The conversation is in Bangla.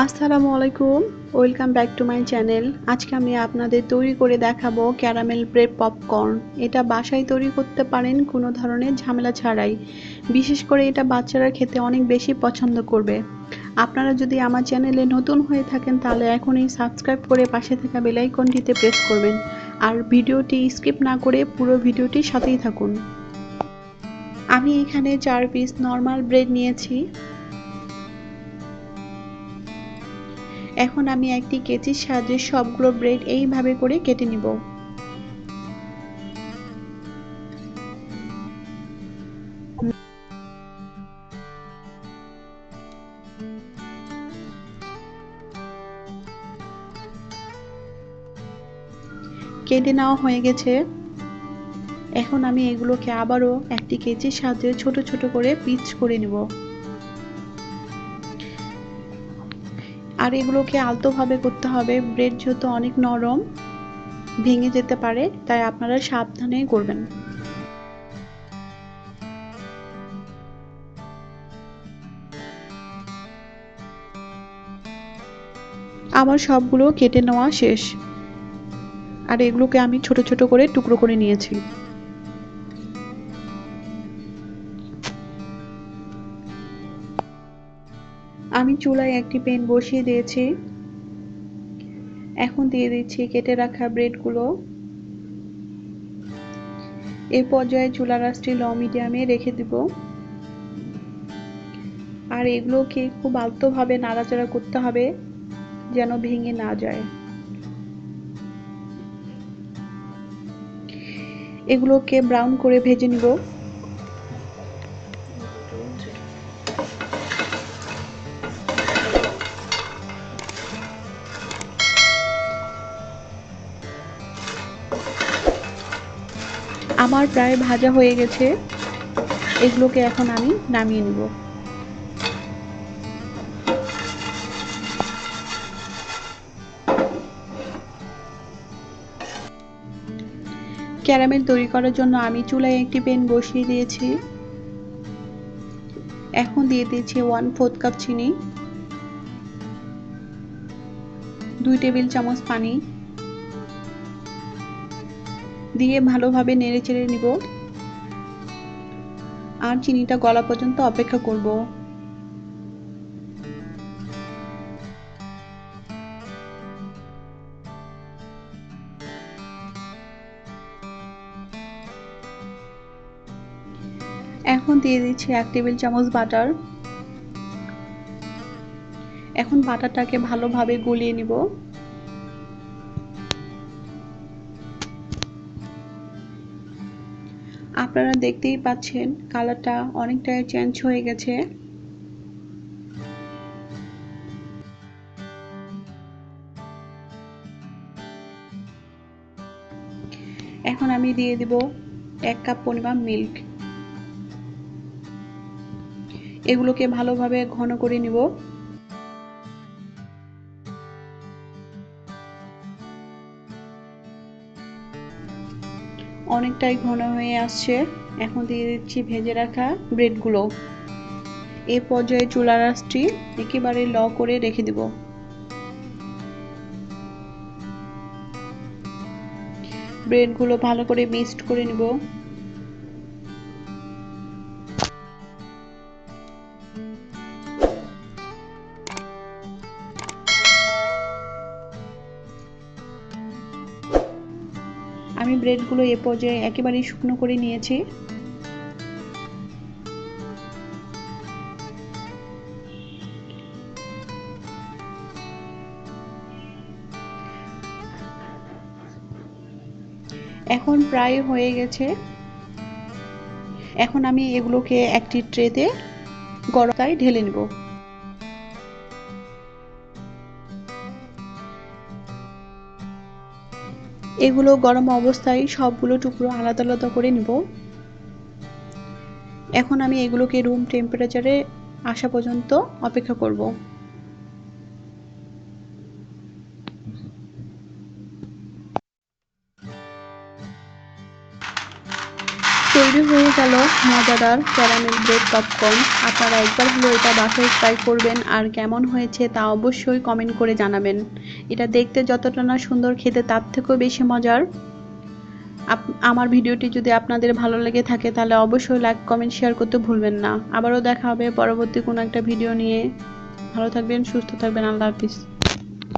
আসসালামু আলাইকুম, welcome back to my channel. আজকে আমি আপনাদের তৈরি করে দেখাবো ক্যারামেল ব্রেড পপকর্ন। এটা বাসায় তৈরি করতে পারেন কোনো ধরনের ঝামেলা ছাড়াই। বিশেষ করে এটা বাচ্চারা খেতে অনেক বেশি পছন্দ করবে। আপনারা যদি আমার চ্যানেলে নতুন হয়ে থাকেন তাহলে এখনই সাবস্ক্রাইব করে পাশে থাকা বেল আইকনটিতে প্রেস করবেন আর ভিডিওটি স্কিপ না করে পুরো ভিডিওটির সাথেই থাকুন। আমি এখানে 4 পিস নরমাল ব্রেড নিয়েছি। এখন আমি একটি কেচির সাহায্যে সবগুলো ব্রেড এইভাবে করে কেটে নিব। কেটে নেওয়া হয়ে গেছে। এখন আমি এগুলোকে আবারও একটি কেচির সাহায্যে ছোট ছোট করে পিচ করে নিব। আর এগুলোকে আলতোভাবে করতে হবে, ব্রেড যেহেতু অনেক নরম ভেঙে যেতে পারে, তাই আপনারা সাবধানে করবেন। আমার সবগুলো কেটে নেওয়া শেষ। আর এগুলোকে আমি ছোট ছোট করে টুকরো করে নিয়েছি। আমি চুলায় একটি প্যান বসিয়ে দিয়েছি। এখন দিয়ে দিচ্ছি কেটে রাখা ব্রেডগুলো। এই পর্যায়ে চুলার আঁচটি লো মিডিয়ামে রেখে দিব। আর এগুলোকে খুব আলতোভাবে নাড়াচাড়া করতে হবে যেন ভেঙে না যায়। এগুলোকে ব্রাউন করে ভেজে নিব। আমার প্রায় ভাজা হয়ে গেছে। এগুলোকে এখন আমি নামিয়ে নিব। ক্যারামেল তৈরি করার জন্য আমি চুলায় একটি প্যান বসিয়ে দিয়েছি। এখন দিয়ে দিয়েছি 1/4 কাপ চিনি, 2 টেবিল চামচ পানি দিয়ে ভালোভাবে নেড়েচেড়ে নিব আর চিনিটা গলা পর্যন্ত অপেক্ষা করব। এখন দিয়ে দিচ্ছি 1 টেবিল চামচ বাটার। এখন বাটারটাকে ভালোভাবে গলিয়ে নিব। আপনারা দেখতেই পাচ্ছেন কালারটা অনেকটাই চেঞ্জ হয়ে গেছে। এখন আমি দিয়ে দিব 1 কাপ পরিমাণ মিল্ক। এগুলোকে ভালোভাবে ঘন করে নিব। অনেকটাই ঘন হয়ে আসছে। এখন দিয়ে দিচ্ছি ভেজে রাখা ব্রেডগুলো। এই পর্যায়ে চুলার আঁচটি একেবারে লো করে রেখে দিব। ব্রেডগুলো ভালো করে মিক্সড করে নিব। আমি ব্রেডগুলো এ পর্যায়ে একেবারেই শুকনো করে নিয়েছি। এখন প্রায় হয়ে গেছে। এখন আমি এগুলোকে একটি ট্রেতে গরমে ঢেলে নেব। এগুলো গরম অবস্থায় সবগুলো টুকরো আলাদা আলাদা করে নিব। এখন আমি এগুলোকে রুম টেম্পারেচারে আসা পর্যন্ত অপেক্ষা করব। তৈরি তৈরি হয়ে গেল মজাদার ক্যারামেল ব্রেড পপকর্ন। আপনারা একবার হলেও এটা বাসায় ট্রাই করবেন, আর কেমন হয়েছে তা অবশ্যই কমেন্ট করে জানাবেন। এটা দেখতে যতটা না সুন্দর, খেতে তার থেকেও বেশি মজার। আমার ভিডিওটি যদি আপনাদের ভালো লেগে থাকে তাহলে অবশ্যই লাইক, কমেন্ট, শেয়ার করতে ভুলবেন না। আবারও দেখা হবে পরবর্তী কোনো একটা ভিডিও নিয়ে। ভালো থাকবেন, সুস্থ থাকবেন। আল্লাহ হাফিজ।